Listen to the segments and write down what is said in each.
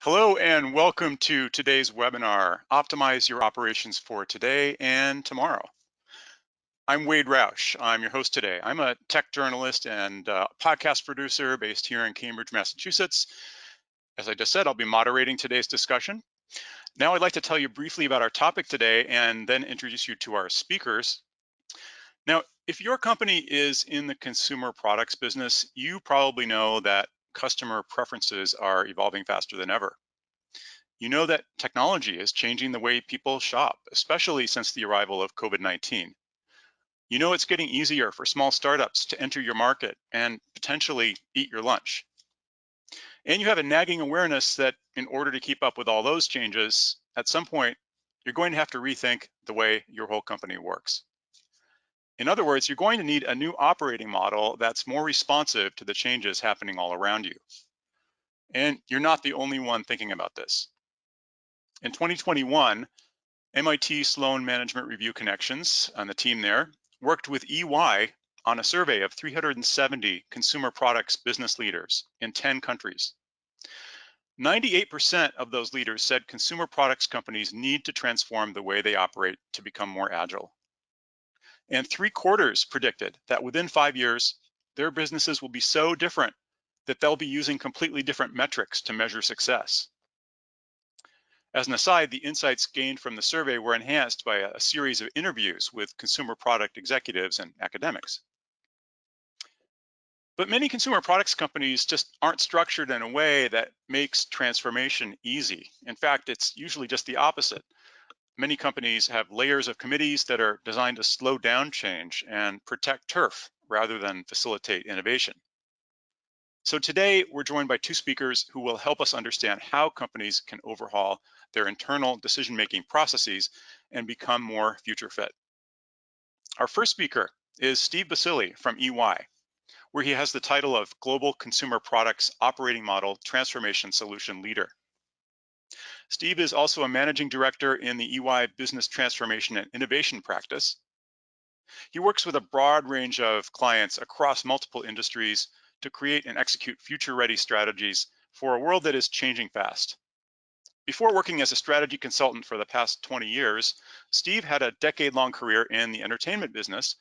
Hello and welcome to today's webinar, Optimize Your Operations for Today and Tomorrow. I'm Wade Roush. I'm your host today. I'm a tech journalist and podcast producer based here in Cambridge, Massachusetts. As I just said, I'll be moderating today's discussion. Now I'd like to tell you briefly about our topic today and then introduce you to our speakers. Now, if your company is in the consumer products business, you probably know that customer preferences are evolving faster than ever. You know that technology is changing the way people shop, especially since the arrival of COVID-19. You know it's getting easier for small startups to enter your market and potentially eat your lunch. And you have a nagging awareness that in order to keep up with all those changes, at some point, you're going to have to rethink the way your whole company works. In other words, you're going to need a new operating model that's more responsive to the changes happening all around you. And you're not the only one thinking about this. In 2021, MIT Sloan Management Review Connections, on the team there, worked with EY on a survey of 370 consumer products business leaders in 10 countries. 98% of those leaders said consumer products companies need to transform the way they operate to become more agile. And 3/4 predicted that within 5 years, their businesses will be so different that they'll be using completely different metrics to measure success. As an aside, the insights gained from the survey were enhanced by a series of interviews with consumer product executives and academics. But many consumer products companies just aren't structured in a way that makes transformation easy. In fact, it's usually just the opposite. Many companies have layers of committees that are designed to slow down change and protect turf rather than facilitate innovation. So today we're joined by two speakers who will help us understand how companies can overhaul their internal decision-making processes and become more future fit. Our first speaker is Steve Basile from EY, where he has the title of Global Consumer Products Operating Model Transformation Solution Leader. Steve is also a managing director in the EY Business Transformation and Innovation practice. He works with a broad range of clients across multiple industries to create and execute future-ready strategies for a world that is changing fast. Before working as a strategy consultant for the past 20 years, Steve had a decade-long career in the entertainment business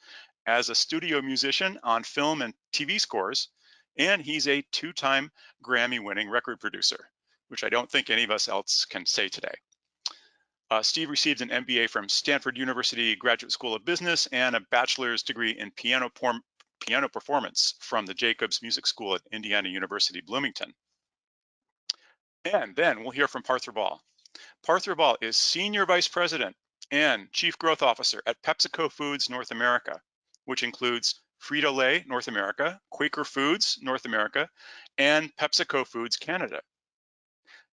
as a studio musician on film and TV scores, and he's a 2-time Grammy-winning record producer, which I don't think any of us else can say today. Steve received an MBA from Stanford University Graduate School of Business and a bachelor's degree in piano performance from the Jacobs Music School at Indiana University, Bloomington. And then we'll hear from Parth Rabal. Parth Rabal is Senior Vice President and Chief Growth Officer at PepsiCo Foods North America, which includes Frito-Lay North America, Quaker Foods North America, and PepsiCo Foods Canada.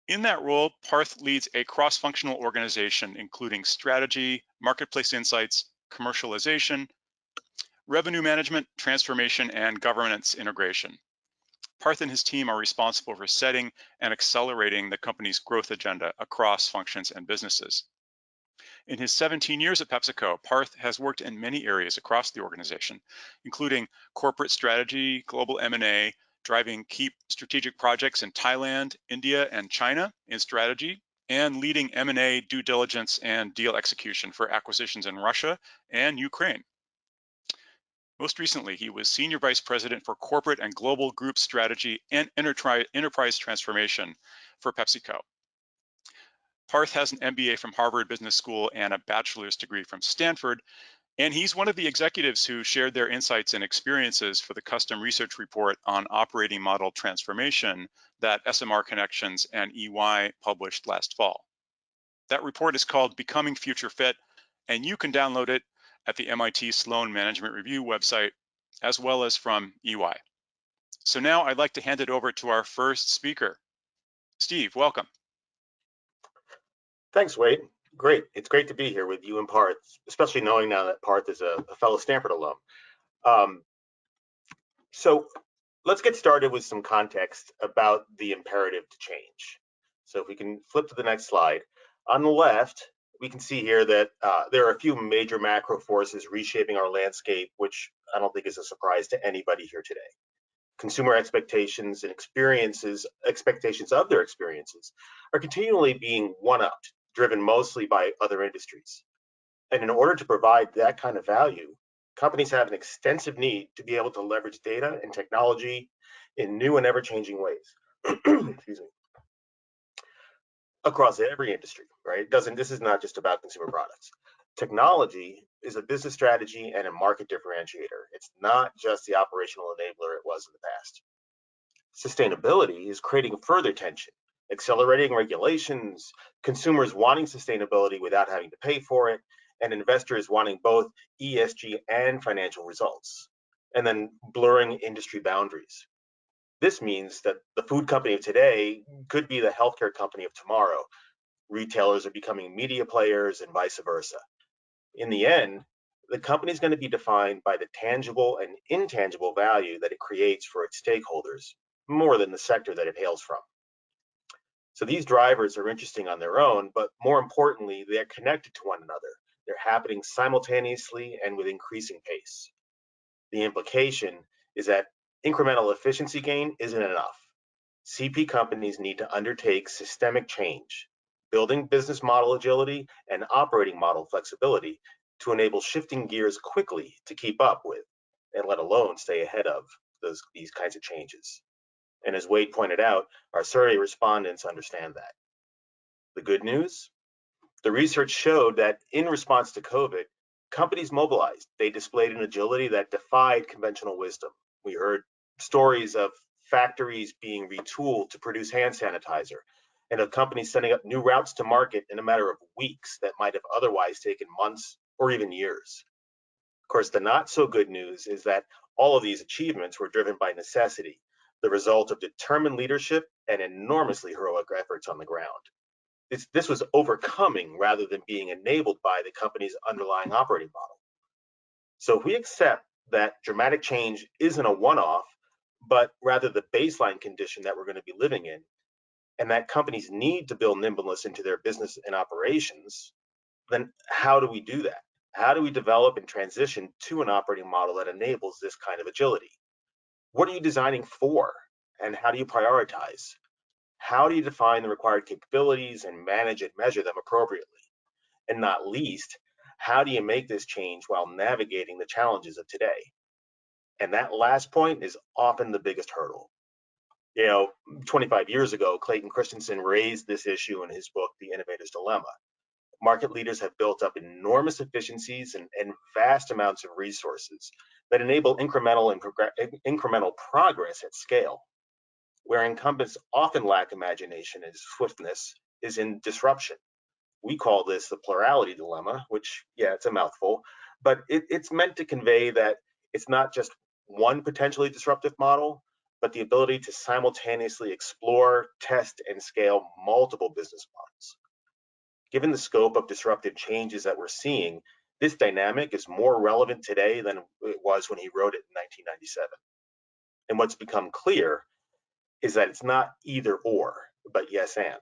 In that role, Parth leads a cross-functional organization including strategy, marketplace insights, commercialization, revenue management, transformation, and governance integration. Parth and his team are responsible for setting and accelerating the company's growth agenda across functions and businesses. In his 17 years at PepsiCo, Parth has worked in many areas across the organization, including corporate strategy, global M&A, driving key strategic projects in Thailand, India, and China in strategy, and leading M&A due diligence and deal execution for acquisitions in Russia and Ukraine. Most recently, he was Senior Vice President for Corporate and Global Group Strategy and Enterprise Transformation for PepsiCo. Parth has an MBA from Harvard Business School and a bachelor's degree from Stanford, and he's one of the executives who shared their insights and experiences for the custom research report on operating model transformation that SMR Connections and EY published last fall. That report is called Becoming Future Fit, and you can download it at the MIT Sloan Management Review website, as well as from EY. So now I'd like to hand it over to our first speaker. Steve, welcome. Thanks, Wade. Great. It's great to be here with you and Parth, especially knowing now that Parth is a fellow Stanford alum. So let's get started with some context about the imperative to change. So if we can flip to the next slide. On the left, we can see here that there are a few major macro forces reshaping our landscape, which I don't think is a surprise to anybody here today. Consumer expectations and expectations of their experiences are continually being one-upped, driven mostly by other industries. And in order to provide that kind of value, companies have an extensive need to be able to leverage data and technology in new and ever-changing ways. Excuse me. Across every industry, right? This is not just about consumer products. Technology is a business strategy and a market differentiator. It's not just the operational enabler it was in the past. Sustainability is creating further tension, accelerating regulations, consumers wanting sustainability without having to pay for it, and investors wanting both ESG and financial results, and then blurring industry boundaries. This means that the food company of today could be the healthcare company of tomorrow. Retailers are becoming media players and vice versa. In the end, the company is going to be defined by the tangible and intangible value that it creates for its stakeholders, more than the sector that it hails from. So these drivers are interesting on their own, but more importantly, they're connected to one another. They're happening simultaneously and with increasing pace. The implication is that incremental efficiency gain isn't enough. CP companies need to undertake systemic change, building business model agility and operating model flexibility to enable shifting gears quickly to keep up with, and let alone stay ahead of these kinds of changes. And as Wade pointed out, our survey respondents understand that. The good news? The research showed that in response to COVID, companies mobilized. They displayed an agility that defied conventional wisdom. We heard stories of factories being retooled to produce hand sanitizer, and of companies setting up new routes to market in a matter of weeks that might have otherwise taken months or even years. Of course, the not so good news is that all of these achievements were driven by necessity, the result of determined leadership and enormously heroic efforts on the ground. This was overcoming rather than being enabled by the company's underlying operating model. So if we accept that dramatic change isn't a one-off, but rather the baseline condition that we're going to be living in, and that companies need to build nimbleness into their business and operations, then how do we do that? How do we develop and transition to an operating model that enables this kind of agility? What are you designing for, and how do you prioritize? How do you define the required capabilities and manage and measure them appropriately? And not least, how do you make this change while navigating the challenges of today? And that last point is often the biggest hurdle. 25 years ago, Clayton Christensen raised this issue in his book, The Innovator's Dilemma. Market leaders have built up enormous efficiencies and vast amounts of resources that enable incremental progress at scale. Where incumbents often lack imagination and swiftness is in disruption. We call this the plurality dilemma, which, yeah, it's a mouthful, but it's meant to convey that it's not just one potentially disruptive model, but the ability to simultaneously explore, test, and scale multiple business models. Given the scope of disruptive changes that we're seeing, this dynamic is more relevant today than it was when he wrote it in 1997. And what's become clear is that it's not either or, but yes and.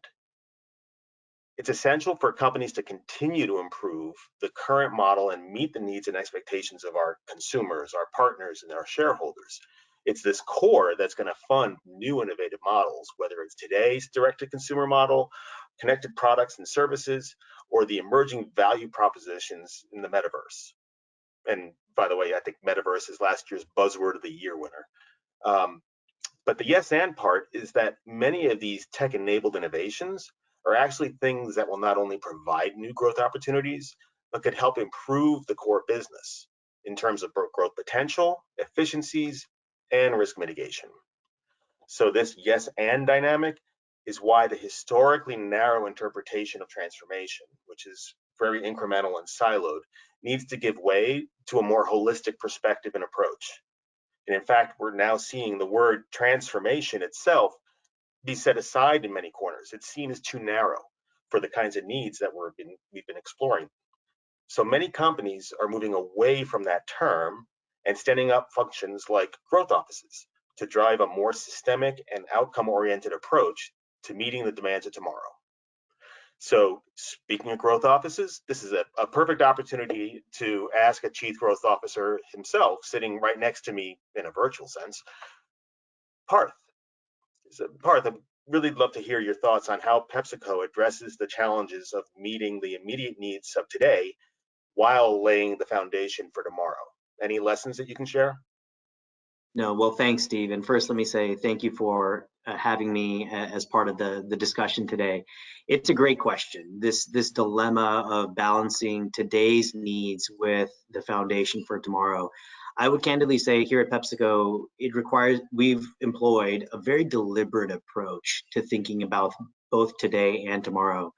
It's essential for companies to continue to improve the current model and meet the needs and expectations of our consumers, our partners, and our shareholders. It's this core that's going to fund new innovative models, whether it's today's direct-to-consumer model, connected products and services, or the emerging value propositions in the metaverse. And by the way, I think metaverse is last year's buzzword of the year winner. But the yes and part is that many of these tech-enabled innovations are actually things that will not only provide new growth opportunities, but could help improve the core business in terms of growth potential, efficiencies, and risk mitigation. So this yes and dynamic is why the historically narrow interpretation of transformation, which is very incremental and siloed, needs to give way to a more holistic perspective and approach. And in fact, we're now seeing the word transformation itself be set aside in many corners. It's seen as too narrow for the kinds of needs that we've been exploring. So many companies are moving away from that term and standing up functions like growth offices to drive a more systemic and outcome-oriented approach to meeting the demands of tomorrow. So speaking of growth offices, this is a perfect opportunity to ask a chief growth officer himself, sitting right next to me in a virtual sense, Parth, Parth, I'd really love to hear your thoughts on how PepsiCo addresses the challenges of meeting the immediate needs of today while laying the foundation for tomorrow. Any lessons that you can share? No, well, thanks, Steve. And first, let me say thank you for having me as part of the discussion today. It's a great question. This dilemma of balancing today's needs with the foundation for tomorrow. I would candidly say here at PepsiCo, we've employed a very deliberate approach to thinking about both today and tomorrow.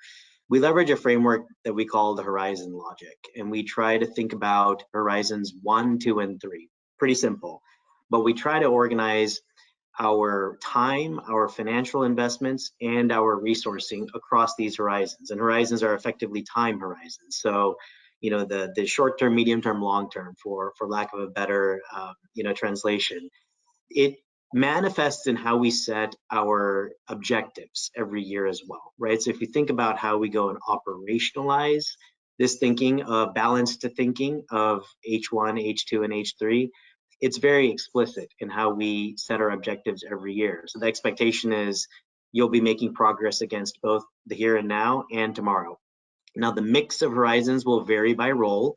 We leverage a framework that we call the horizon logic, and we try to think about horizons 1, 2, and 3. Pretty simple, but we try to organize our time, our financial investments, and our resourcing across these horizons. And horizons are effectively time horizons. So, the short term, medium term, long term, for lack of a better translation. It manifests in how we set our objectives every year as well, right? So if you think about how we go and operationalize this thinking, balanced thinking of H1, H2, and H3, it's very explicit in how we set our objectives every year. So the expectation is you'll be making progress against both the here and now and tomorrow. Now, the mix of horizons will vary by role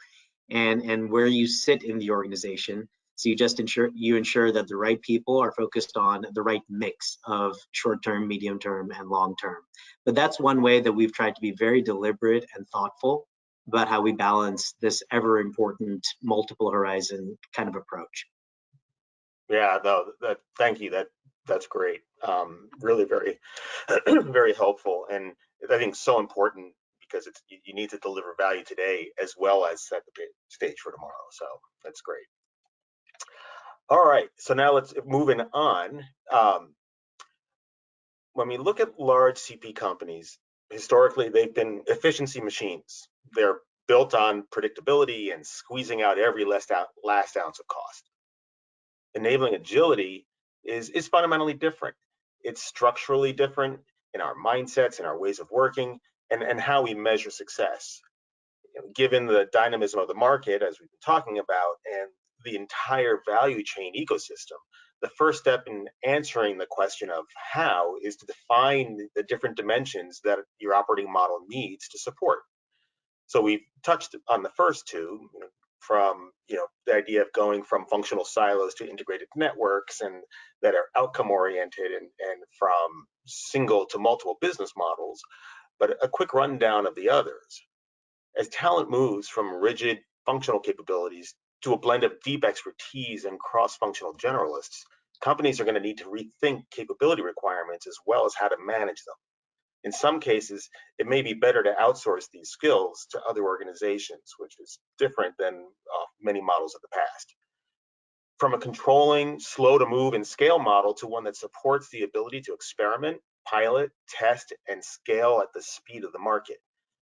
and where you sit in the organization. So you ensure that the right people are focused on the right mix of short-term, medium-term, and long-term. But that's one way that we've tried to be very deliberate and thoughtful about how we balance this ever important multiple horizon kind of approach. Yeah, no, thank you. That's great. Really very, very helpful, and I think so important because you need to deliver value today as well as set the stage for tomorrow. So that's great. All right, so now let's moving on. When we look at large CP companies, historically they've been efficiency machines. They're built on predictability and squeezing out every last ounce of cost. Enabling agility is fundamentally different. It's structurally different in our mindsets, in our ways of working, and how we measure success. Given the dynamism of the market, as we've been talking about, and the entire value chain ecosystem, the first step in answering the question of how is to define the different dimensions that your operating model needs to support. So we've touched on the first two, from the idea of going from functional silos to integrated networks and that are outcome oriented and from single to multiple business models. But a quick rundown of the others. As talent moves from rigid functional capabilities to a blend of deep expertise and cross-functional generalists, companies are going to need to rethink capability requirements as well as how to manage them. In some cases, it may be better to outsource these skills to other organizations, which is different than many models of the past. From a controlling, slow to move and scale model to one that supports the ability to experiment, pilot, test, and scale at the speed of the market.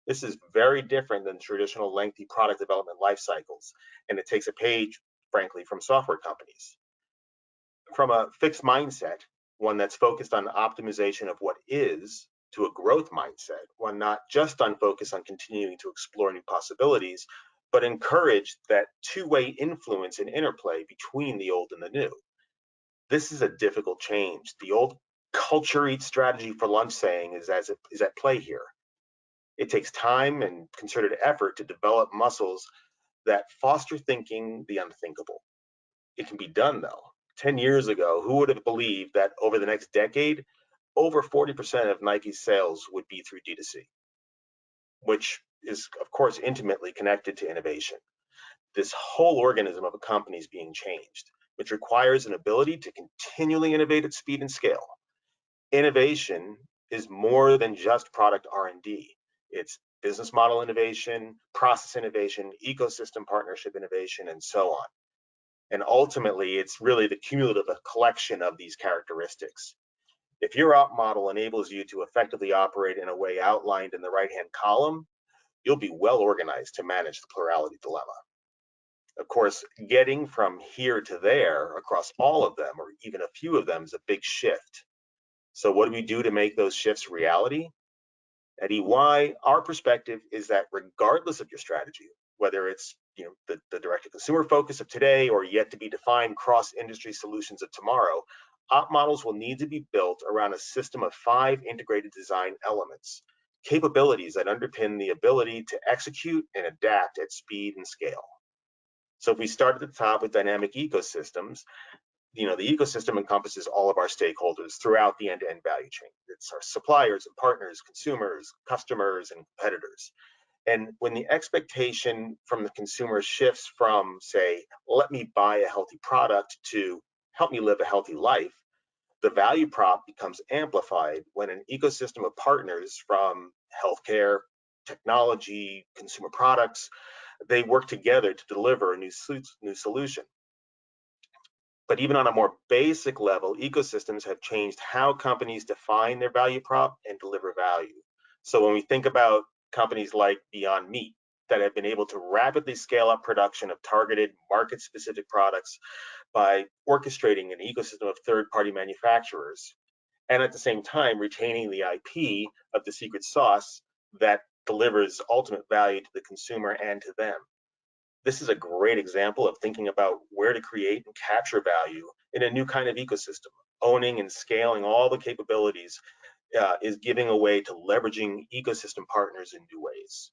This is very different than traditional lengthy product development life cycles, and it takes a page, frankly, from software companies. From a fixed mindset, one that's focused on optimization of what is, to a growth mindset, one not just on focus on continuing to explore new possibilities, but encourage that two-way influence and interplay between the old and the new. This is a difficult change. The old culture eats strategy for lunch saying is at play here. It takes time and concerted effort to develop muscles that foster thinking the unthinkable. It can be done though. 10 years ago, who would have believed that over the next decade, over 40% of Nike's sales would be through D2C, which is, of course, intimately connected to innovation. This whole organism of a company is being changed, which requires an ability to continually innovate at speed and scale. Innovation is more than just product R&D. It's business model innovation, process innovation, ecosystem partnership innovation, and so on. And ultimately, it's really the cumulative collection of these characteristics. If your op model enables you to effectively operate in a way outlined in the right-hand column, you'll be well organized to manage the plurality dilemma. Of course, getting from here to there across all of them, or even a few of them, is a big shift. So what do we do to make those shifts reality? At EY, our perspective is that regardless of your strategy, whether it's the direct-to-consumer focus of today or yet to be defined cross-industry solutions of tomorrow, op models will need to be built around a system of 5 integrated design elements, capabilities that underpin the ability to execute and adapt at speed and scale. So if we start at the top with dynamic ecosystems, the ecosystem encompasses all of our stakeholders throughout the end-to-end value chain. It's our suppliers and partners, consumers, customers, and competitors. And when the expectation from the consumer shifts from, say, let me buy a healthy product to help me live a healthy life, the value prop becomes amplified when an ecosystem of partners from healthcare, technology, consumer products, they work together to deliver a new solution. But even on a more basic level, ecosystems have changed how companies define their value prop and deliver value. So when we think about companies like Beyond Meat that have been able to rapidly scale up production of targeted market-specific products by orchestrating an ecosystem of third-party manufacturers, and at the same time retaining the IP of the secret sauce that delivers ultimate value to the consumer and to them. This is a great example of thinking about where to create and capture value in a new kind of ecosystem. Owning and scaling all the capabilities is giving a way to leveraging ecosystem partners in new ways.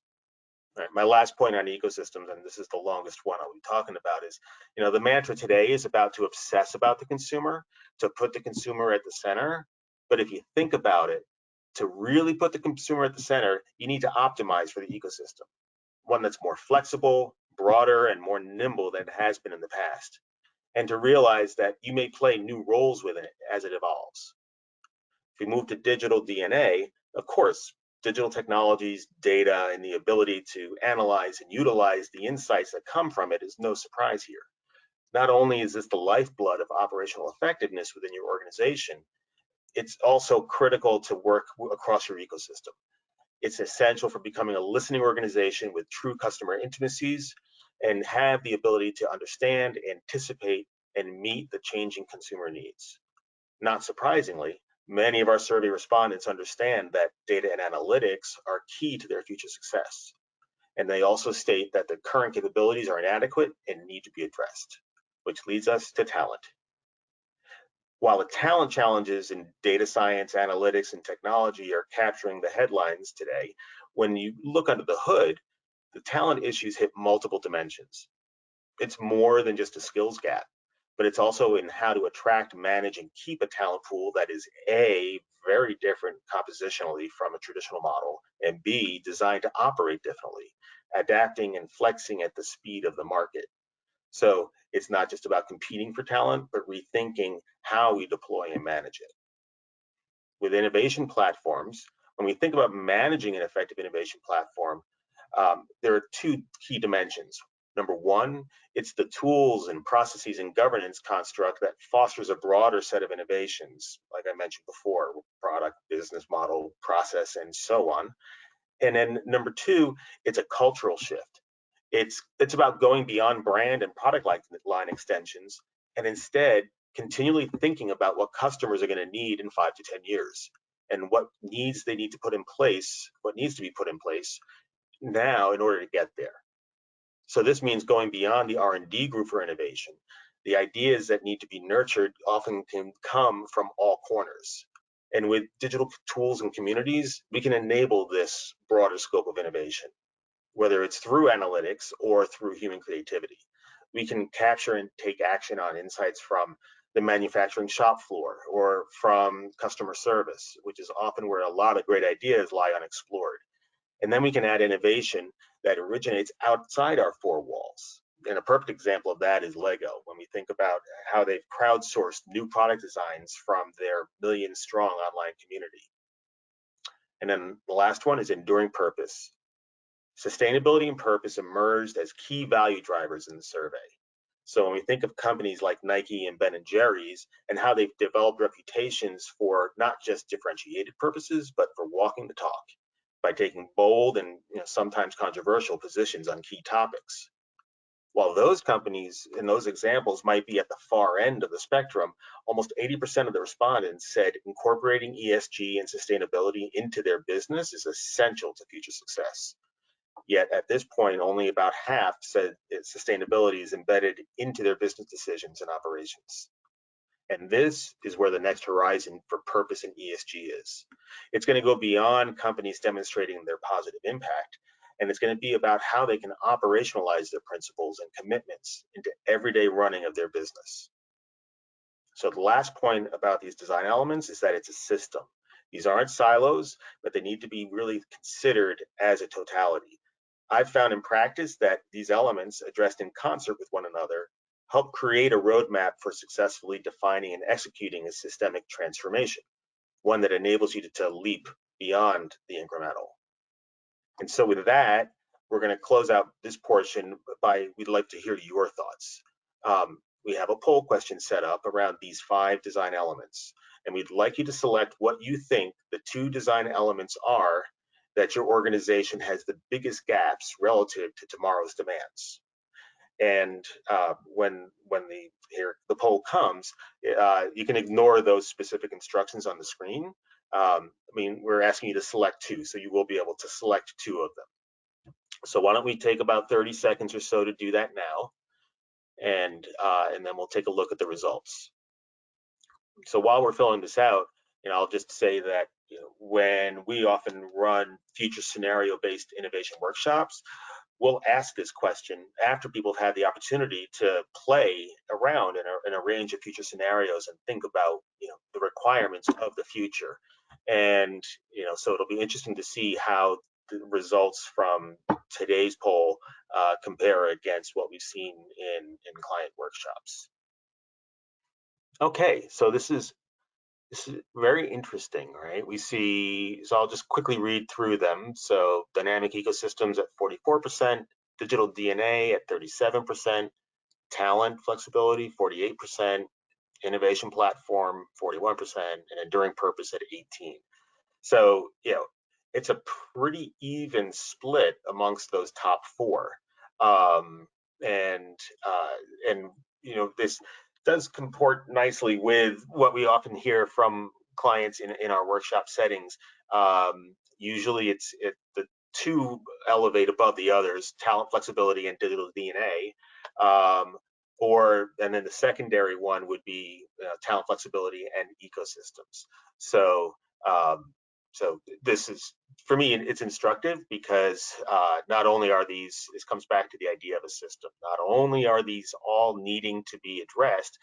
Right. My last point on ecosystems, and this is the longest one I'll be talking about, is the mantra today is about to obsess about the consumer, to put the consumer at the center. But if you think about it, to really put the consumer at the center, you need to optimize for the ecosystem, one that's more flexible, broader, and more nimble than it has been in the past, and to realize that you may play new roles within it as it evolves. If we move to digital DNA, of course, digital technologies, data, and the ability to analyze and utilize the insights that come from it is no surprise here. Not only is this the lifeblood of operational effectiveness within your organization, it's also critical to work across your ecosystem. It's essential for becoming a listening organization with true customer intimacies and have the ability to understand, anticipate, and meet the changing consumer needs. Not surprisingly, many of our survey respondents understand that data and analytics are key to their future success. And they also state that the current capabilities are inadequate and need to be addressed, which leads us to talent. While the talent challenges in data science, analytics, and technology are capturing the headlines today, when you look under the hood, the talent issues hit multiple dimensions. It's more than just a skills gap, but it's also in how to attract, manage, and keep a talent pool that is A, very different compositionally from a traditional model, and B, designed to operate differently, adapting and flexing at the speed of the market. So it's not just about competing for talent, but rethinking how we deploy and manage it. With innovation platforms, when we think about managing an effective innovation platform, there are 2 key dimensions. Number one, it's the tools and processes and governance construct that fosters a broader set of innovations, like I mentioned before, product, business model, process, and so on. And then number 2, it's a cultural shift. It's about going beyond brand and product line extensions and instead continually thinking about what customers are going to need in 5 to 10 years and what needs they need to put in place, what needs to be put in place now in order to get there. So this means going beyond the R&D group for innovation. The ideas that need to be nurtured often can come from all corners. And with digital tools and communities, we can enable this broader scope of innovation, whether it's through analytics or through human creativity. We can capture and take action on insights from the manufacturing shop floor or from customer service, which is often where a lot of great ideas lie unexplored. And then we can add innovation that originates outside our 4 walls. And a perfect example of that is Lego, when we think about how they've crowdsourced new product designs from their million-strong online community. And then the last one is enduring purpose. Sustainability and purpose emerged as key value drivers in the survey. So when we think of companies like Nike and Ben & Jerry's and how they've developed reputations for not just differentiated purposes, but for walking the talk by taking bold and sometimes controversial positions on key topics. While those companies in those examples might be at the far end of the spectrum, almost 80% of the respondents said incorporating ESG and sustainability into their business is essential to future success. Yet at this point, only about half said that sustainability is embedded into their business decisions and operations. And this is where the next horizon for purpose and ESG is. It's going to go beyond companies demonstrating their positive impact, and it's going to be about how they can operationalize their principles and commitments into everyday running of their business. So the last point about these design elements is that it's a system. These aren't silos, but they need to be really considered as a totality. I've found in practice that these elements, addressed in concert with one another, help create a roadmap for successfully defining and executing a systemic transformation, one that enables you to leap beyond the incremental. And so with that, we're going to close out this portion by, we'd like to hear your thoughts. We have a poll question set up around these 5 design elements, and we'd like you to select what you think the 2 design elements are that your organization has the biggest gaps relative to tomorrow's demands. And when the poll comes, you can ignore those specific instructions on the screen. I mean, we're asking you to select 2, so you will be able to select 2 of them. So why don't we take about 30 seconds or so to do that now, and then we'll take a look at the results. So while we're filling this out, I'll just say that when we often run future scenario-based innovation workshops, we'll ask this question after people have had the opportunity to play around in a range of future scenarios and think about the requirements of the future. And so it'll be interesting to see how the results from today's poll compare against what we've seen in client workshops. Okay, so this is very interesting, right? We see, so I'll just quickly read through them. So dynamic ecosystems at 44%, digital DNA at 37%, talent flexibility 48%, innovation platform 41%, and enduring purpose at 18%. So, it's a pretty even split amongst those top 4. And this does comport nicely with what we often hear from clients in our workshop settings. Usually the 2 elevate above the others: talent flexibility and digital DNA. And then the secondary one would be talent flexibility and ecosystems. So this is, for me, it's instructive because not only are these, this comes back to the idea of a system, not only are these all needing to be addressed,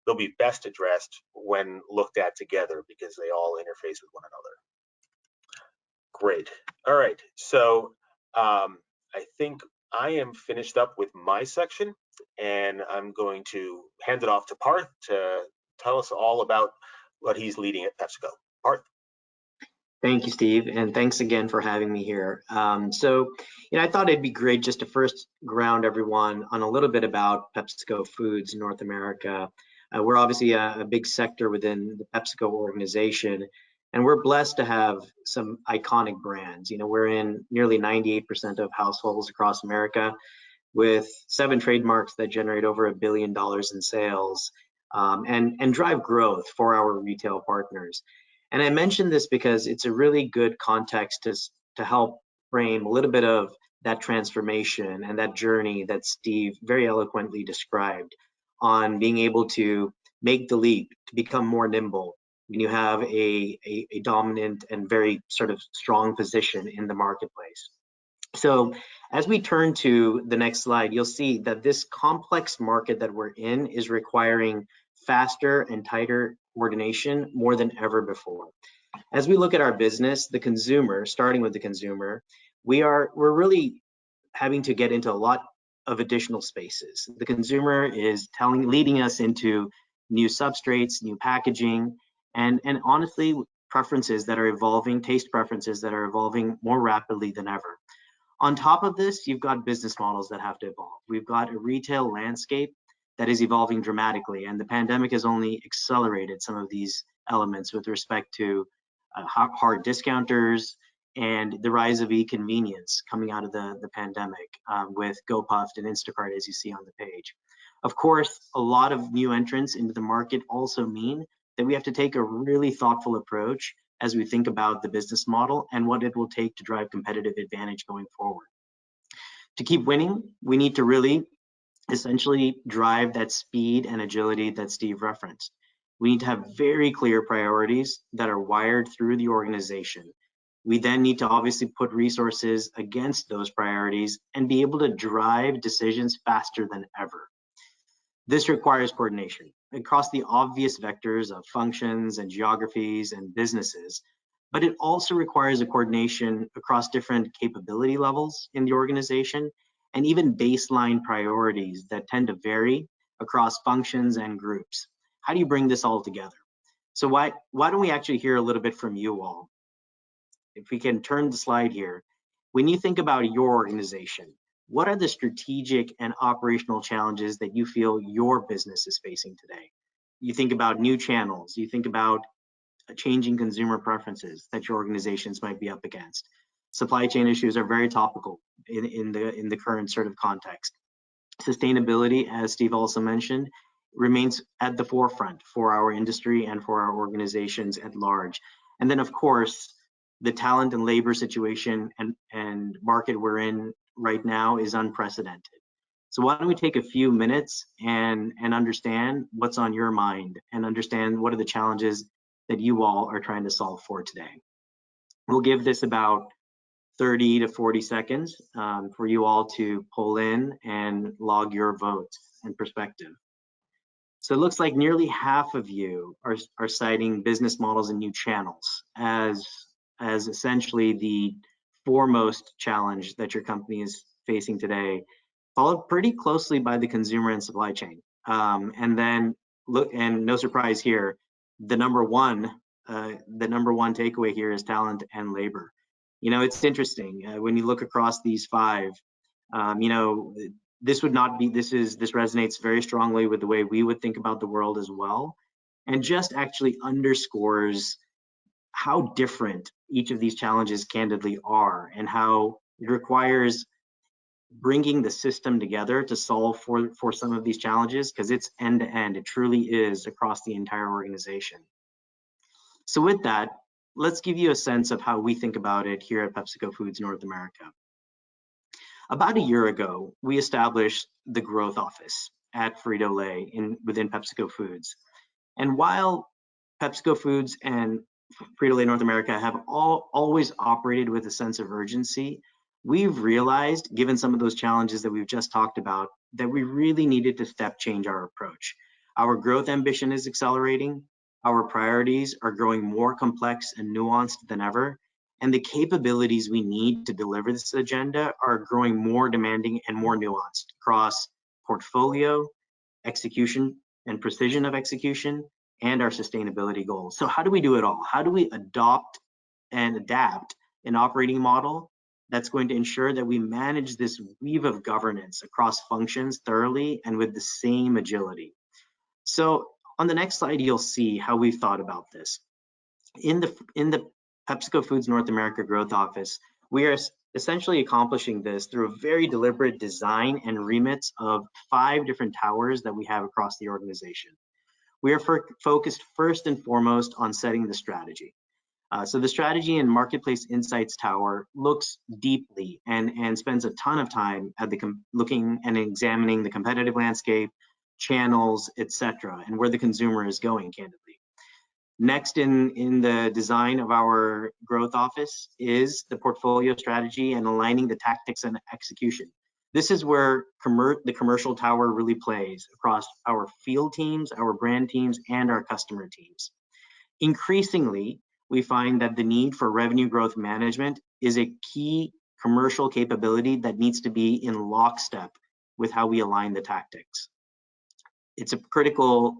they'll be best addressed when looked at together because they all interface with one another. Great. All right. So I think I am finished up with my section, and I'm going to hand it off to Parth to tell us all about what he's leading at PepsiCo. Parth. Thank you, Steve, and thanks again for having me here. I thought it'd be great just to first ground everyone on a little bit about PepsiCo Foods in North America. We're obviously a big sector within the PepsiCo organization, and we're blessed to have some iconic brands. We're in nearly 98% of households across America, with 7 trademarks that generate over $1 billion in sales, and drive growth for our retail partners. And I mention this because it's a really good context to help frame a little bit of that transformation and that journey that Steve very eloquently described on being able to make the leap, to become more nimble when you have a dominant and very sort of strong position in the marketplace. So as we turn to the next slide, you'll see that this complex market that we're in is requiring faster and tighter coordination more than ever before. As we look at our business, the consumer, starting with the consumer, we're really having to get into a lot of additional spaces. The consumer is leading us into new substrates, new packaging, and honestly, preferences that are evolving, taste preferences that are evolving more rapidly than ever. On top of this, you've got business models that have to evolve. We've got a retail landscape that is evolving dramatically, and the pandemic has only accelerated some of these elements with respect to hard discounters and the rise of e-convenience coming out of the pandemic, with GoPuff and Instacart, as you see on the page. Of course, a lot of new entrants into the market also mean that we have to take a really thoughtful approach as we think about the business model and what it will take to drive competitive advantage going forward. To keep winning, we need to really essentially drive that speed and agility that Steve referenced. We need to have very clear priorities that are wired through the organization. We then need to obviously put resources against those priorities and be able to drive decisions faster than ever. This requires coordination across the obvious vectors of functions and geographies and businesses, but it also requires a coordination across different capability levels in the organization and even baseline priorities that tend to vary across functions and groups. How do you bring this all together? So why don't we actually hear a little bit from you all? If we can turn the slide here, when you think about your organization, what are the strategic and operational challenges that you feel your business is facing today? You think about new channels, you think about changing consumer preferences that your organizations might be up against. Supply chain issues are very topical in the current sort of context. Sustainability, as Steve also mentioned, remains at the forefront for our industry and for our organizations at large. And then, of course, the talent and labor situation and market we're in right now is unprecedented. So why don't we take a few minutes and understand what's on your mind and understand what are the challenges that you all are trying to solve for today. We'll give this about 30 to 40 seconds for you all to pull in and log your votes and perspective. So it looks like nearly half of you are citing business models and new channels as essentially the foremost challenge that your company is facing today, followed pretty closely by the consumer and supply chain. And then look, and no surprise here, the number one takeaway here is talent and labor. You know, it's interesting when you look across these five. You know, this resonates very strongly with the way we would think about the world as well, and just actually underscores how different each of these challenges candidly are, and how it requires bringing the system together to solve for some of these challenges, because it's end to end. It truly is across the entire organization. So with that, let's give you a sense of how we think about it here at PepsiCo Foods North America. About a year ago, we established the growth office at Frito-Lay within PepsiCo Foods. And while PepsiCo Foods and Frito-Lay North America have always operated with a sense of urgency, we've realized, given some of those challenges that we've just talked about, that we really needed to step change our approach. Our growth ambition is accelerating, our priorities are growing more complex and nuanced than ever, and the capabilities we need to deliver this agenda are growing more demanding and more nuanced across portfolio, execution, and precision of execution, and our sustainability goals. So how do we do it all? How do we adopt and adapt an operating model that's going to ensure that we manage this weave of governance across functions thoroughly and with the same agility? So on the next slide, you'll see how we've thought about this. In the PepsiCo Foods North America Growth Office, we are essentially accomplishing this through a very deliberate design and remits of 5 different towers that we have across the organization. We are focused first and foremost on setting the strategy. So the strategy and marketplace insights tower looks deeply and spends a ton of time at looking and examining the competitive landscape, channels, etc., and where the consumer is going, candidly. Next in the design of our growth office is the portfolio strategy and aligning the tactics and execution. This is where the commercial tower really plays across our field teams, our brand teams, and our customer teams. Increasingly, we find that the need for revenue growth management is a key commercial capability that needs to be in lockstep with how we align the tactics. It's a critical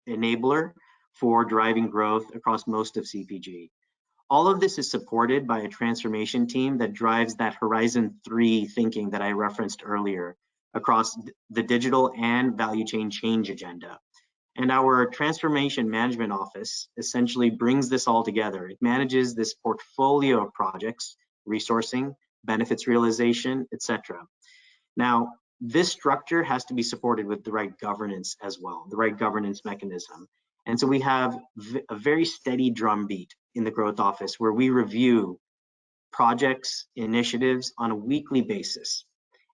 enabler for driving growth across most of CPG. All of this is supported by a transformation team that drives that Horizon 3 thinking that I referenced earlier across the digital and value chain change agenda. And our transformation management office essentially brings this all together. It manages this portfolio of projects, resourcing, benefits realization, etc. Now, this structure has to be supported with the right governance as well, the right governance mechanism. And so we have a very steady drumbeat in the growth office where we review projects, initiatives on a weekly basis.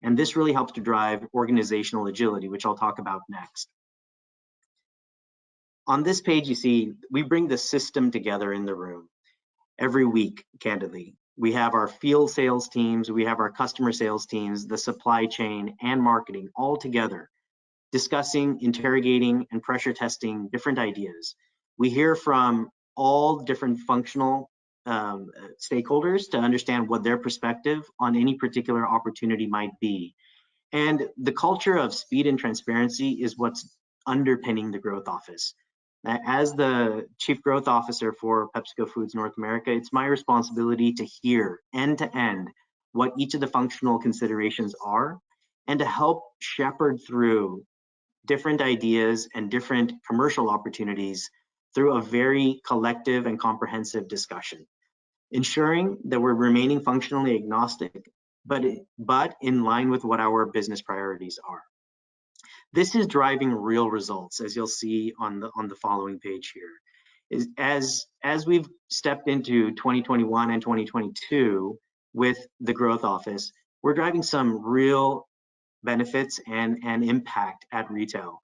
And this really helps to drive organizational agility, which I'll talk about next. On this page, you see we bring the system together in the room every week, candidly. We have our field sales teams, we have our customer sales teams, the supply chain and marketing all together, discussing, interrogating, and pressure testing different ideas. We hear from all different functional stakeholders to understand what their perspective on any particular opportunity might be. And the culture of speed and transparency is what's underpinning the growth office. As the Chief Growth Officer for PepsiCo Foods North America, it's my responsibility to hear end to end what each of the functional considerations are and to help shepherd through different ideas and different commercial opportunities through a very collective and comprehensive discussion, ensuring that we're remaining functionally agnostic, but in line with what our business priorities are. This is driving real results, as you'll see on the following page here. Is as we've stepped into 2021 and 2022 with the growth office, we're driving some real benefits and impact at retail.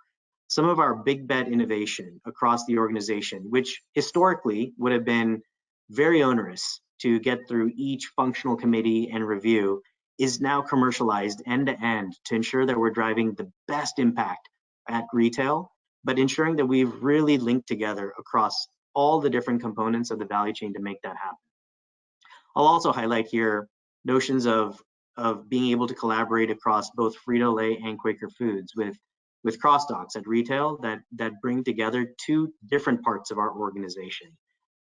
Some of our big bet innovation across the organization, which historically would have been very onerous to get through each functional committee and review, is now commercialized end to end to ensure that we're driving the best impact at retail, but ensuring that we've really linked together across all the different components of the value chain to make that happen. I'll also highlight here notions of being able to collaborate across both Frito-Lay and Quaker Foods with cross-docs at retail that bring together two different parts of our organization.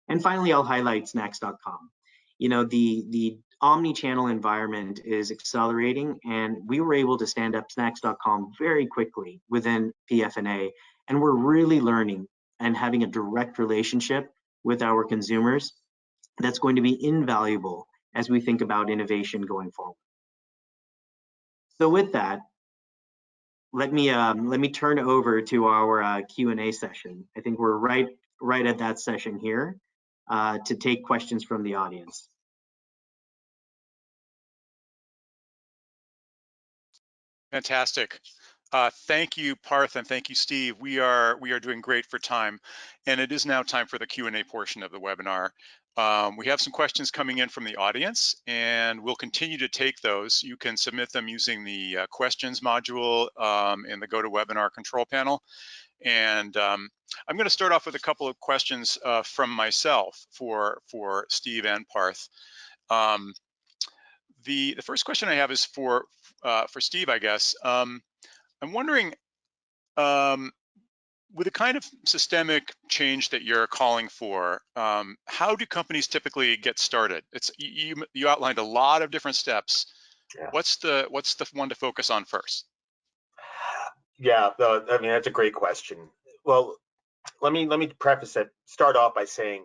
And finally, I'll highlight snacks.com. You know, the omni-channel environment is accelerating, and we were able to stand up snacks.com very quickly within PFNA, and we're really learning and having a direct relationship with our consumers that's going to be invaluable as we think about innovation going forward. So with that, let me turn over to our Q&A session. I think we're right at that session here to take questions from the audience. Fantastic. Thank you, Parth, and thank you, Steve. We are doing great for time, and it is now time for the Q&A portion of the webinar. We have some questions coming in from the audience, and we'll continue to take those. You can submit them using the questions module in the GoToWebinar control panel. And I'm going to start off with a couple of questions from myself for Steve and Parth. The first question I have is for Steve, I guess. I'm wondering, with the kind of systemic change that you're calling for, how do companies typically get started? It's you outlined a lot of different steps. Yeah. What's the one to focus on first? Yeah, I mean, that's a great question. Well, let me preface it. Start off by saying,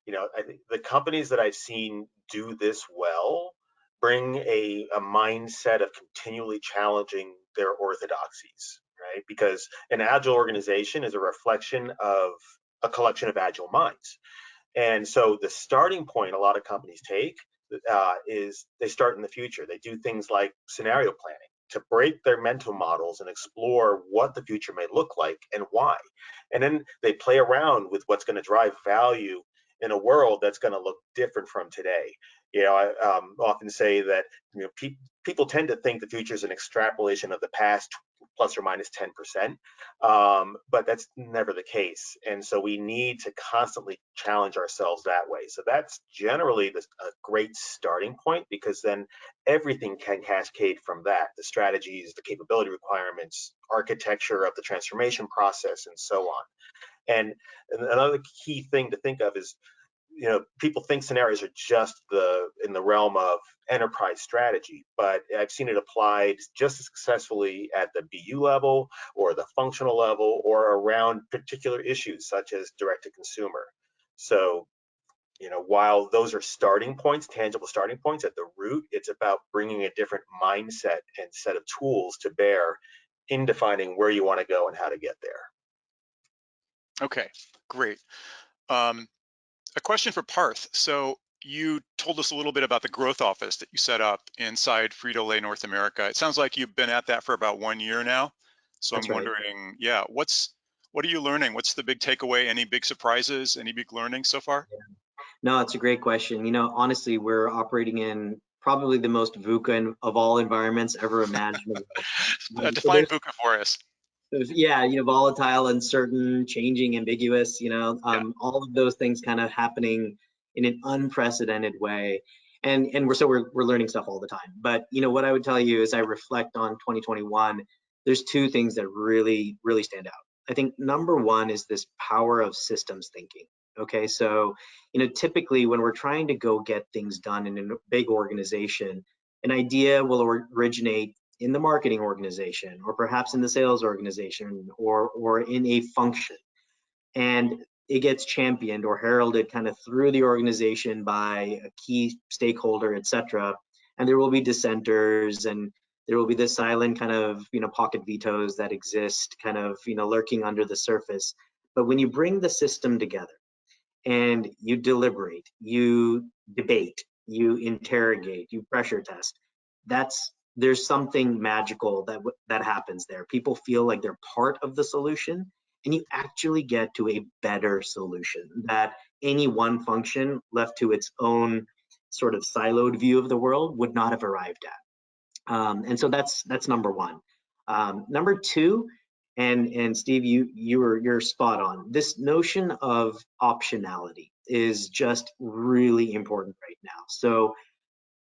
you know, I think the companies that I've seen do this well bring a mindset of continually challenging their orthodoxies, right? Because an agile organization is a reflection of a collection of agile minds. And so the starting point a lot of companies take is they start in the future. They do things like scenario planning to break their mental models and explore what the future may look like and why. And then they play around with what's going to drive value in a world that's going to look different from today. You know, I often say that, you know, people tend to think the future is an extrapolation of the past plus or minus 10%, but that's never the case. And so we need to constantly challenge ourselves that way. So that's generally a great starting point, because then everything can cascade from that: the strategies, the capability requirements, architecture of the transformation process, and so on. And another key thing to think of is, you know, people think scenarios are just in the realm of enterprise strategy, but I've seen it applied just as successfully at the BU level or the functional level or around particular issues such as direct to consumer. So, you know, while those are starting points, tangible starting points, at the root, it's about bringing a different mindset and set of tools to bear in defining where you want to go and how to get there. Okay, great. A question for Parth. So you told us a little bit about the growth office that you set up inside Frito-Lay North America. It sounds like you've been at that for about 1 year now. So that's I'm wondering, yeah, what's What are you learning? What's the big takeaway? Any big surprises? Any big learnings so far? No, it's a great question. Honestly, we're operating in probably the most VUCA of all environments ever imaginable. So Define VUCA for us. yeah, volatile, uncertain, changing, ambiguous, Yeah. all of those things kind of happening in an unprecedented way. And we're learning stuff all the time. But what I would tell you as I reflect on 2021, there's two things that really, really stand out. I think number one is this power of systems thinking. Okay, so typically when we're trying to go get things done in a big organization, an idea will originate in the marketing organization, or perhaps in the sales organization, or in a function, and it gets championed or heralded kind of through the organization by a key stakeholder, etc. And there will be dissenters, and there will be the silent kind of pocket vetoes that exist, kind of lurking under the surface. But when you bring the system together and you deliberate, you debate, you interrogate, you pressure test, there's something magical that happens there. People feel like they're part of the solution, and you actually get to a better solution that any one function left to its own sort of siloed view of the world would not have arrived at. And so that's number one. Number two, and Steve, you're spot on. This notion of optionality is just really important right now. So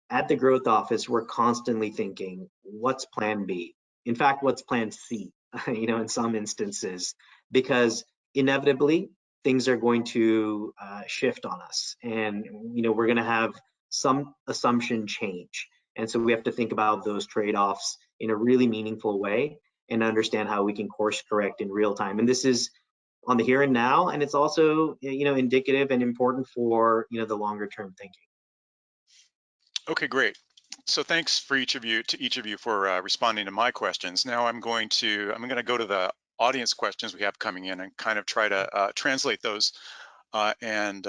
at the growth office, we're constantly thinking, what's plan B? In fact, what's plan C, in some instances, because inevitably things are going to shift on us, and we're going to have some assumption change. And so we have to think about those trade-offs in a really meaningful way and understand how we can course correct in real time. And this is on the here and now, and it's also indicative and important for the longer term thinking. Okay, great. So thanks for each of you for responding to my questions. Now I'm going to go to the audience questions we have coming in and kind of try to translate those and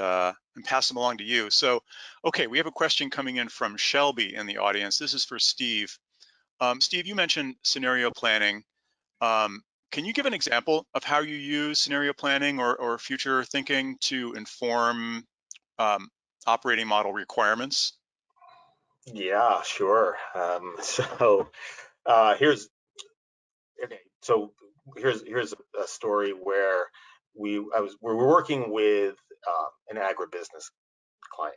pass them along to you. So, okay, we have a question coming in from Shelby in the audience. This is for Steve. Steve, you mentioned scenario planning. Can you give an example of how you use scenario planning or future thinking to inform operating model requirements? Yeah, sure. Here's okay. So here's a story where we were working with an agribusiness client,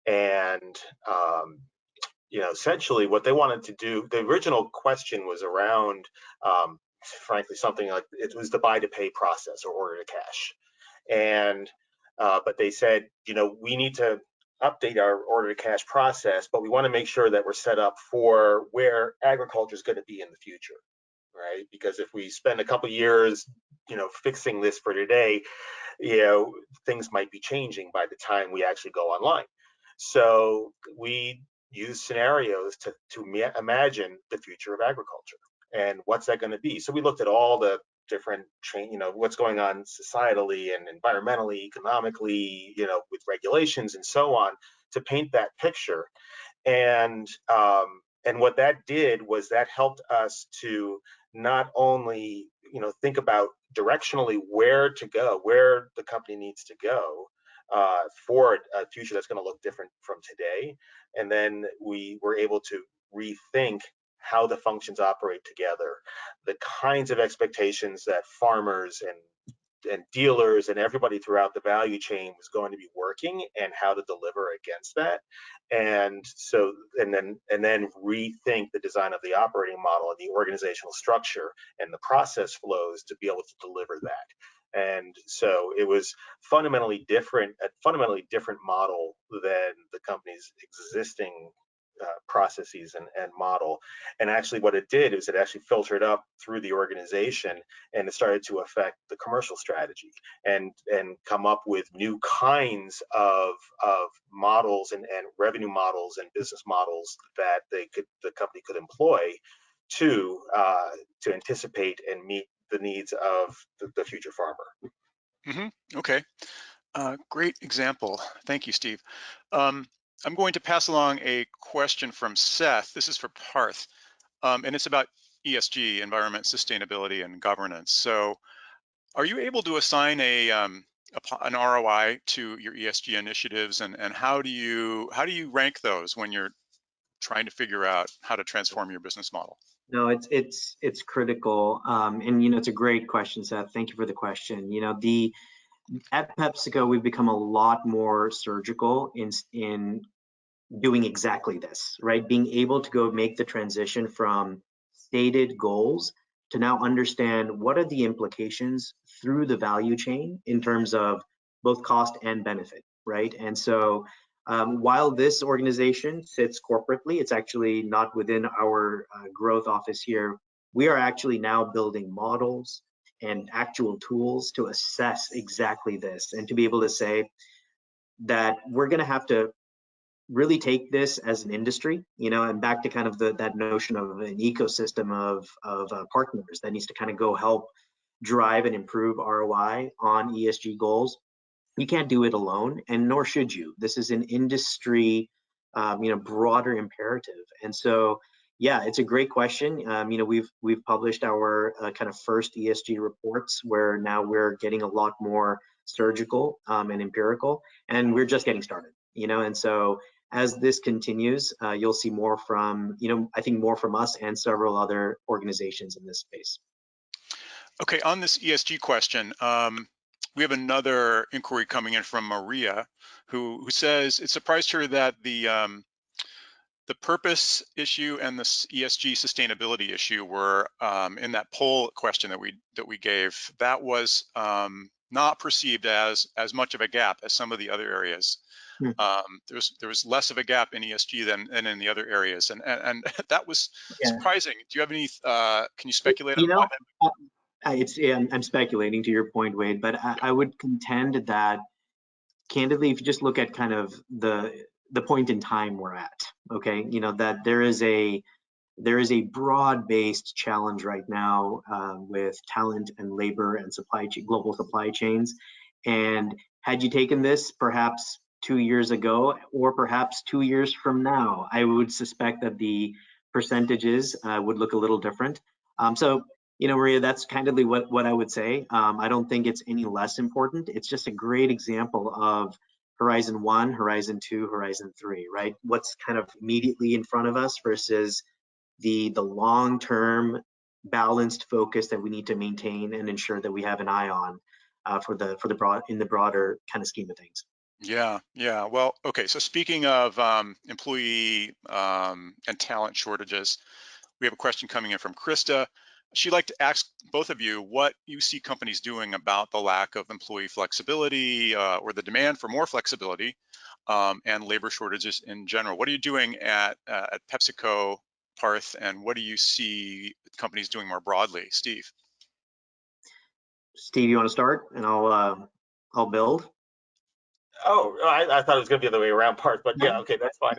and essentially what they wanted to do. The original question was around, frankly, something like it was the buy to pay process or order to cash, and but they said, we need to update our order to cash process, but we want to make sure that we're set up for where agriculture is going to be in the future, right? Because if we spend a couple years, fixing this for today, things might be changing by the time we actually go online. So we use scenarios to imagine the future of agriculture and what's that going to be. So we looked at all the different what's going on societally and environmentally, economically, with regulations and so on, to paint that picture. And what that did was that helped us to not only think about directionally where to go, where the company needs to go for a future that's going to look different from today, and then we were able to rethink how the functions operate together, the kinds of expectations that farmers and dealers and everybody throughout the value chain was going to be working, and how to deliver against that. And then rethink the design of the operating model and the organizational structure and the process flows to be able to deliver that. And so it was a fundamentally different model than the company's existing processes and model. And actually what it did is it actually filtered up through the organization, and it started to affect the commercial strategy and come up with new kinds of models and revenue models and business models that the company could employ to anticipate and meet the needs of the future farmer. Okay, great example. Thank you, Steve. I'm going to pass along a question from Seth. This is for Parth, and it's about ESG, environment, sustainability, and governance. So Are you able to assign an ROI to your ESG initiatives, and how do you rank those when you're trying to figure out how to transform your business model? No, it's critical, and it's a great question, Seth. Thank you for the question. The At PepsiCo, we've become a lot more surgical in doing exactly this, right? Being able to go make the transition from stated goals to now understand what are the implications through the value chain in terms of both cost and benefit, right? And so while this organization sits corporately, it's actually not within our growth office here. We are actually now building models and actual tools to assess exactly this and to be able to say that we're going to have to really take this as an industry, and back to kind of that notion of an ecosystem of partners that needs to kind of go help drive and improve ROI on ESG goals. You can't do it alone, and nor should you. This is an industry, broader imperative. And so, yeah, it's a great question. We've published our kind of first ESG reports, where now we're getting a lot more surgical and empirical, and we're just getting started. And so as this continues, you'll see more from, I think more from us and several other organizations in this space. Okay, on this ESG question, we have another inquiry coming in from Maria, who says it surprised her that the purpose issue and the ESG sustainability issue were in that poll question that we gave. That was not perceived as much of a gap as some of the other areas. There was less of a gap in ESG than in the other areas, and that was surprising. Do you have any? Can you speculate on why that? I'm speculating to your point, Wade, but I would contend that candidly, if you just look at kind of the point in time we're at, okay, that there is a broad-based challenge right now with talent and labor and global supply chains. And had you taken this perhaps 2 years ago, or perhaps 2 years from now, I would suspect that the percentages would look a little different. So, Maria, that's kind of what I would say. I don't think it's any less important. It's just a great example of Horizon 1, Horizon 2, Horizon 3, right? What's kind of immediately in front of us versus the long-term balanced focus that we need to maintain and ensure that we have an eye on in the broader kind of scheme of things. Yeah. Well, okay. So speaking of employee and talent shortages, we have a question coming in from Krista. She'd like to ask both of you what you see companies doing about the lack of employee flexibility or the demand for more flexibility and labor shortages in general. What are you doing at PepsiCo, Parth, and what do you see companies doing more broadly? Steve? Steve, you want to start, and I'll build. Oh, I thought it was going to be the other way around, Parth, but yeah, okay, that's fine.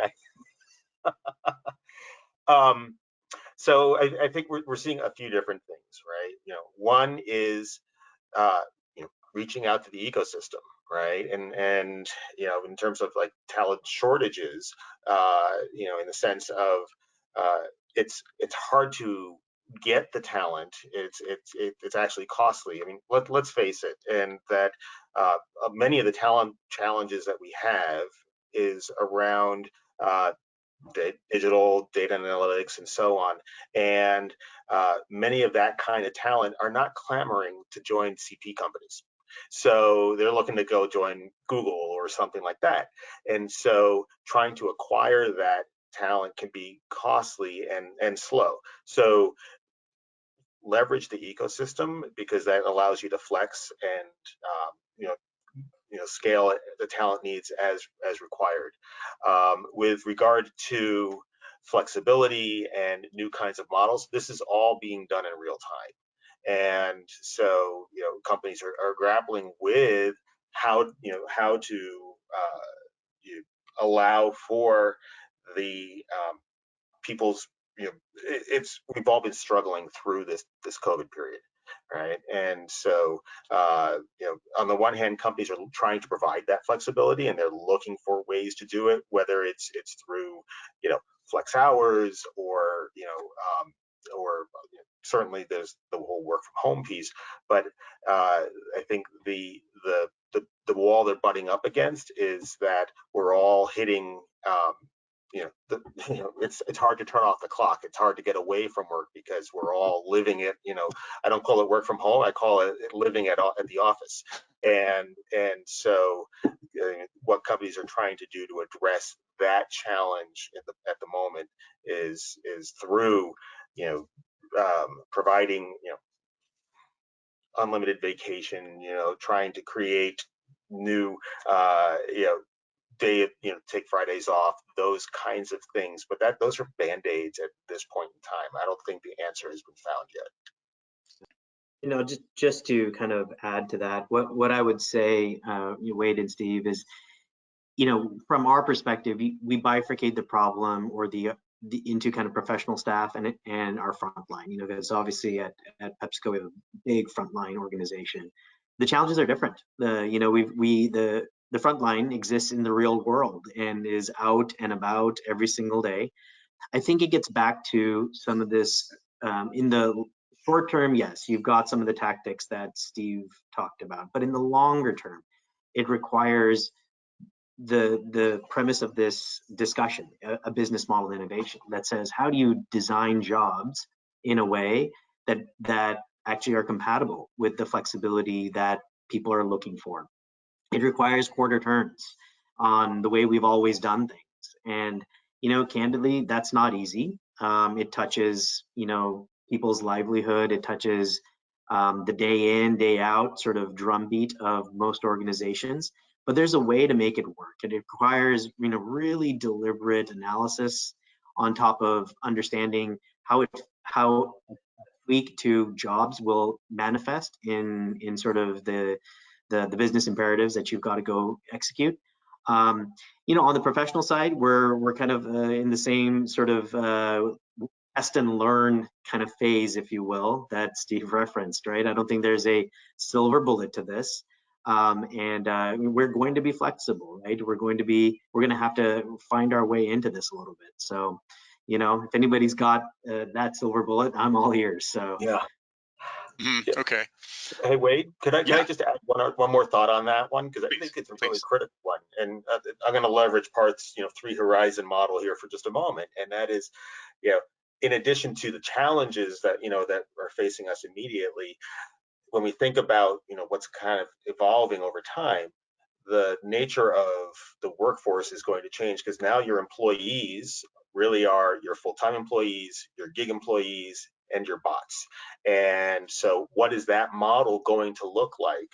So I think we're seeing a few different things, right? One is reaching out to the ecosystem, right? And in terms of like talent shortages, in the sense of it's hard to get the talent. It's actually costly. I mean, let's face it, and that many of the talent challenges that we have is around digital data analytics and so on. And many of that kind of talent are not clamoring to join CP companies. So they're looking to go join Google or something like that. And so trying to acquire that talent can be costly and slow. So leverage the ecosystem, because that allows you to flex and scale the talent needs as required. With regard to flexibility and new kinds of models, this is all being done in real time. And so, companies are grappling with how to allow for the people's, we've all been struggling through this COVID period, right? And so, on the one hand, companies are trying to provide that flexibility, and they're looking for ways to do it, whether it's through, flex hours, or certainly there's the whole work from home piece. But I think the wall they're butting up against is that we're all hitting, it's hard to turn off the clock. It's hard to get away from work because we're all living it. I don't call it work from home. I call it living at the office. And so what companies are trying to do to address that challenge at the moment is through providing unlimited vacation, trying to create new day, take Fridays off, those kinds of things. But those are band-aids at this point in time. I don't think the answer has been found yet. Just to kind of add to that, what I would say, Wade and Steve, is, from our perspective, we bifurcate the problem or the into kind of professional staff and our frontline. Because obviously at PepsiCo we have a big frontline organization. The challenges are different. The frontline exists in the real world and is out and about every single day. I think it gets back to some of this in the short term. Yes, you've got some of the tactics that Steve talked about, but in the longer term, it requires the premise of this discussion, a business model innovation that says, how do you design jobs in a way that actually are compatible with the flexibility that people are looking for? It requires quarter turns on the way we've always done things. And, candidly, that's not easy. It touches, people's livelihood. It touches the day in, day out sort of drumbeat of most organizations. But there's a way to make it work. And it requires, really deliberate analysis on top of understanding how tweak to jobs will manifest in sort of the business imperatives that you've got to go execute. On the professional side, we're kind of in the same sort of test and learn kind of phase, if you will, that Steve referenced, right? I don't think there's a silver bullet to this. And we're going to be flexible, right? We're going to have to find our way into this a little bit. So, if anybody's got that silver bullet, I'm all ears. So Yeah. Okay. Hey, Wade, can I just add one more thought on that one? Because I think it's a really critical one. And I'm going to leverage Parth's, 3-horizon model here for just a moment. And that is, in addition to the challenges that, that are facing us immediately, when we think about, what's kind of evolving over time, the nature of the workforce is going to change, because now your employees really are your full-time employees, your gig employees, and your bots. And so what is that model going to look like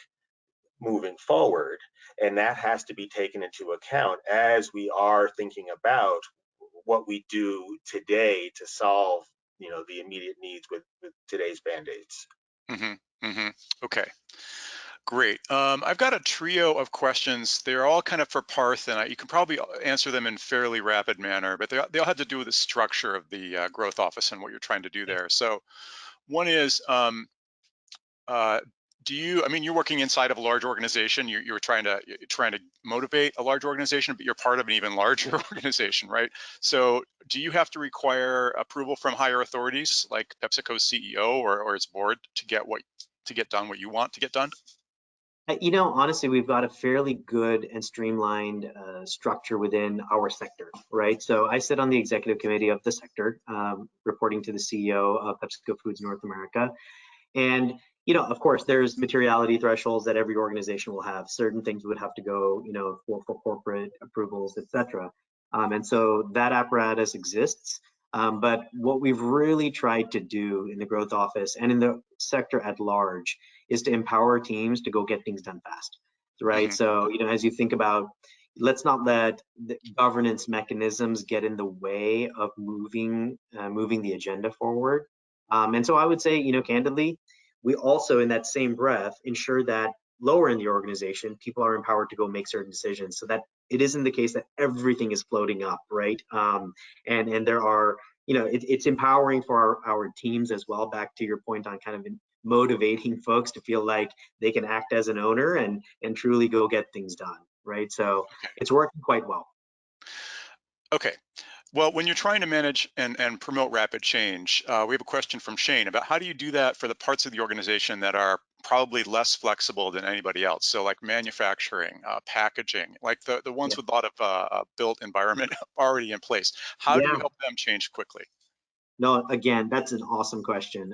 moving forward? And that has to be taken into account as we are thinking about what we do today to solve, the immediate needs with today's band-aids. Okay. Great. I've got a trio of questions. They're all kind of for Parth, and you can probably answer them in fairly rapid manner, but they all have to do with the structure of the growth office and what you're trying to do there. So one is, you're working inside of a large organization. You're trying to motivate a large organization, but you're part of an even larger organization, right? So do you have to require approval from higher authorities like PepsiCo's CEO or its board to get done what you want to get done? Honestly, we've got a fairly good and streamlined structure within our sector, right? So I sit on the executive committee of the sector, reporting to the CEO of PepsiCo Foods North America. And, of course, there's materiality thresholds that every organization will have. Certain things would have to go, for corporate approvals, et cetera. And so that apparatus exists. But what we've really tried to do in the growth office and in the sector at large is to empower teams to go get things done fast, right? So, as you think about, let's not let the governance mechanisms get in the way of moving the agenda forward. And so I would say, candidly, we also, in that same breath, ensure that lower in the organization, people are empowered to go make certain decisions, so that it isn't the case that everything is floating up, right? And there are, it's empowering for our teams as well. Back to your point on kind of motivating folks to feel like they can act as an owner and truly go get things done, right? So it's working quite well. Okay. Well, when you're trying to manage and promote rapid change, we have a question from Shane about how do you do that for the parts of the organization that are probably less flexible than anybody else. So like manufacturing, packaging, like the ones Yeah. with a lot of built environment already in place. How do you Yeah. help them change quickly? No, again, that's an awesome question.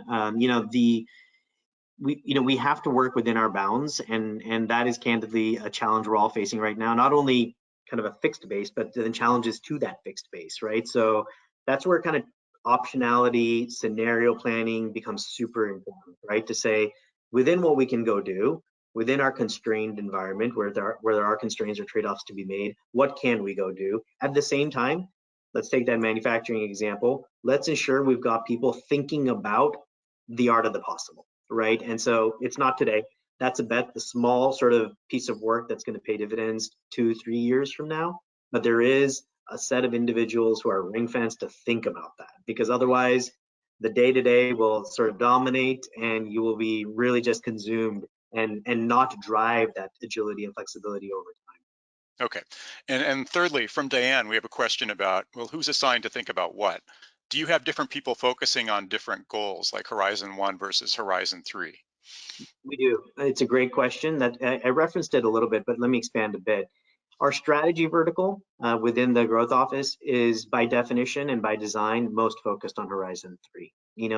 We have to work within our bounds, and that is candidly a challenge we're all facing right now. Not only kind of a fixed base, but then challenges to that fixed base, right? So that's where kind of optionality, scenario planning becomes super important, right? To say within what we can go do, within our constrained environment where there are constraints or trade-offs to be made, what can we go do? At the same time, let's take that manufacturing example. Let's ensure we've got people thinking about the art of the possible, right? And so it's not today. That's a bet, the small sort of piece of work that's going to pay dividends 2-3 years from now. But there is a set of individuals who are ring fenced to think about that, because otherwise the day to day will sort of dominate and you will be really just consumed and not drive that agility and flexibility over time. Okay. And thirdly, from Diane, we have a question about, well, who's assigned to think about what? Do you have different people focusing on different goals, like Horizon 1 versus Horizon 3? We do. It's a great question. That I referenced it a little bit, but let me expand a bit. Our strategy vertical within the growth office is by definition and by design most focused on Horizon 3.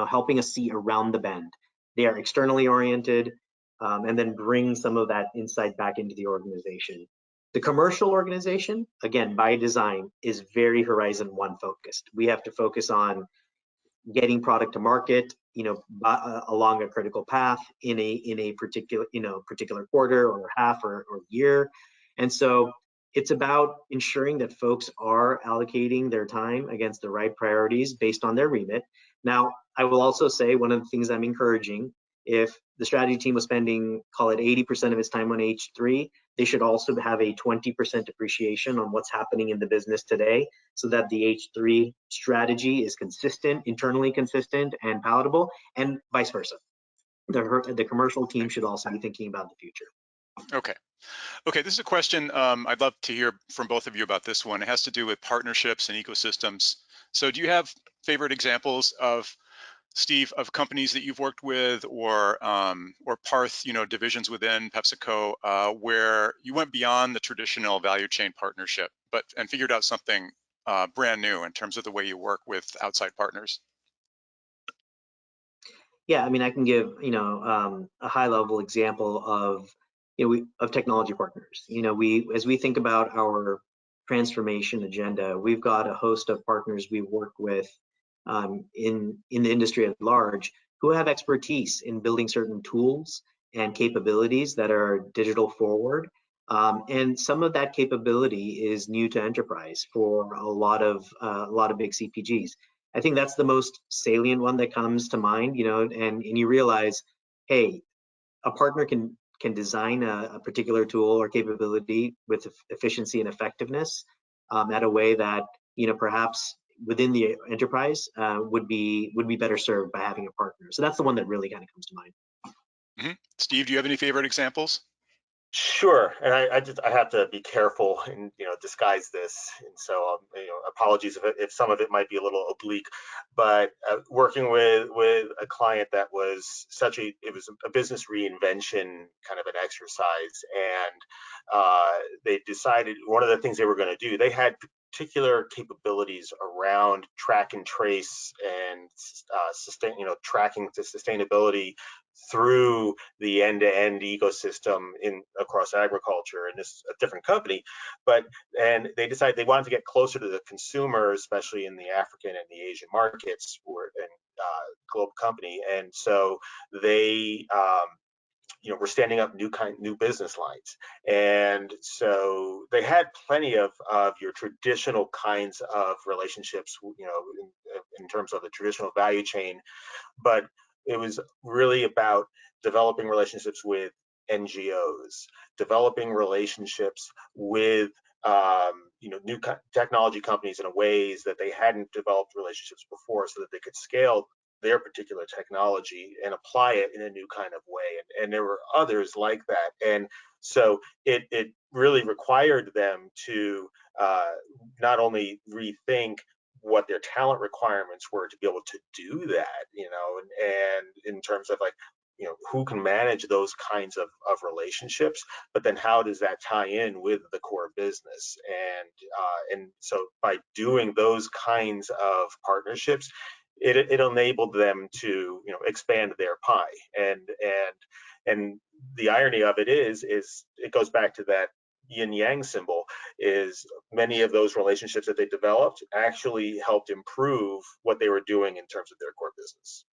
Helping us see around the bend. They are externally oriented, and then bring some of that insight back into the organization. The commercial organization, again, by design, is very Horizon 1 focused. We have to focus on getting product to market, along a critical path in a particular quarter or half or year. And so it's about ensuring that folks are allocating their time against the right priorities based on their remit. Now, I will also say one of the things I'm encouraging, if the strategy team was spending, call it 80% of its time on H3, they should also have a 20% appreciation on what's happening in the business today, so that the H3 strategy is consistent, internally consistent and palatable, and vice versa. The commercial team should also be thinking about the future. Okay. Okay, this is a question I'd love to hear from both of you about this one. It has to do with partnerships and ecosystems. So do you have favorite examples of, Steve, of companies that you've worked with, or Parth, divisions within PepsiCo, where you went beyond the traditional value chain partnership, and figured out something brand new in terms of the way you work with outside partners? Yeah, I mean, I can give a high level example of of technology partners. As we think about our transformation agenda, we've got a host of partners we work with in the industry at large who have expertise in building certain tools and capabilities that are digital forward. And some of that capability is new to enterprise for a lot of big CPGs. I think that's the most salient one that comes to mind, and you realize, hey, a partner can design a particular tool or capability with efficiency and effectiveness at a way that perhaps within the enterprise would be better served by having a partner. So that's the one that really kind of comes to mind. Mm-hmm. Steve, do you have any favorite examples? Sure, and I have to be careful and disguise this, and so apologies if some of it might be a little oblique, but working with a client that was it was a business reinvention kind of an exercise, and they decided one of the things they were going to do, they had particular capabilities around track and trace and tracking to sustainability through the end-to-end ecosystem across agriculture, and this is a different company, and they decided they wanted to get closer to the consumer, especially in the African and the Asian markets, and global company, and so they were standing up new business lines, and so they had plenty of your traditional kinds of relationships, in terms of the traditional value chain, but it was really about developing relationships with NGOs, developing relationships with new technology companies in ways that they hadn't developed relationships before, so that they could scale their particular technology and apply it in a new kind of way. And there were others like that. And so it really required them to not only rethink what their talent requirements were to be able to do that, and in terms of like, who can manage those kinds of relationships, but then how does that tie in with the core business? And so by doing those kinds of partnerships, it enabled them to expand their pie. And the irony of it is it goes back to that yin yang symbol, is many of those relationships that they developed actually helped improve what they were doing in terms of their core business.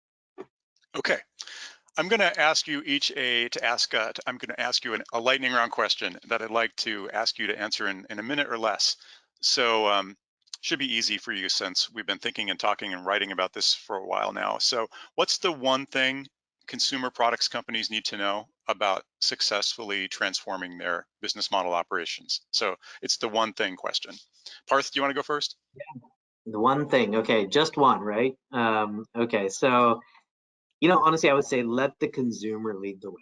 Okay, I'm going to ask you each I'm going to ask you a lightning round question that I'd like to ask you to answer in a minute or less. So should be easy for you since we've been thinking and talking and writing about this for a while now. So what's the one thing consumer products companies need to know about successfully transforming their business model operations? So it's the one thing question. Parth, do you want to go first? The one thing, okay, just one, right? Okay, so honestly, I would say let the consumer lead the way,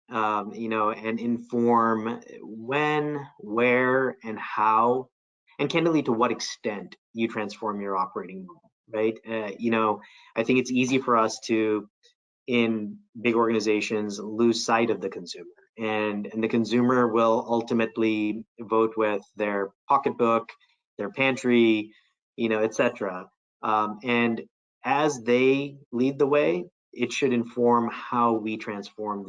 and inform when, where, and how, and candidly to what extent you transform your operating model, right? I think it's easy for us to, in big organizations, lose sight of the consumer, and the consumer will ultimately vote with their pocketbook, their pantry, etc. And as they lead the way, it should inform how we transform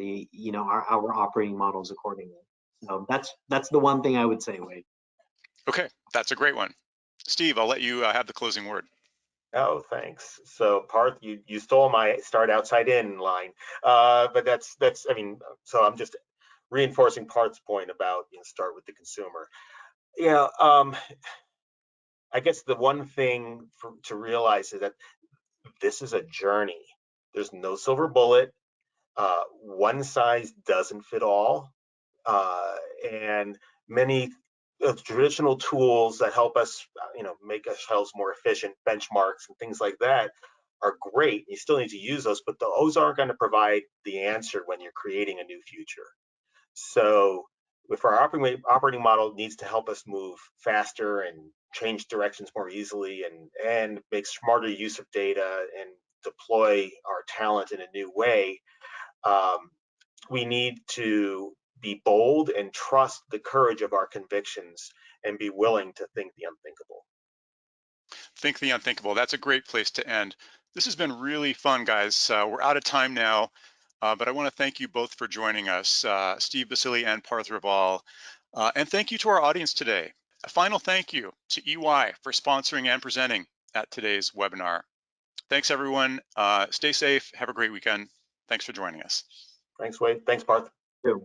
our operating models accordingly. So that's the one thing I would say, Wade. Okay, that's a great one. Steve, I'll let you have the closing word. Oh, thanks. So Parth, you stole my start outside in line, but that's I mean, so I'm just reinforcing Parth's point about start with the consumer. Yeah, I guess the one thing to realize is that this is a journey. There's no silver bullet. One size doesn't fit all, and many traditional tools that help us, make ourselves more efficient, benchmarks and things like that, are great. You still need to use those, but those aren't going to provide the answer when you're creating a new future. So if our operating model needs to help us move faster and change directions more easily and make smarter use of data and deploy our talent in a new way, we need to be bold and trust the courage of our convictions and be willing to think the unthinkable. Think the unthinkable. That's a great place to end. This has been really fun, guys. We're out of time now, but I want to thank you both for joining us, Steve Basile and Parth Raval. And thank you to our audience today. A final thank you to EY for sponsoring and presenting at today's webinar. Thanks, everyone. Stay safe. Have a great weekend. Thanks for joining us. Thanks, Wade. Thanks, Parth. Sure.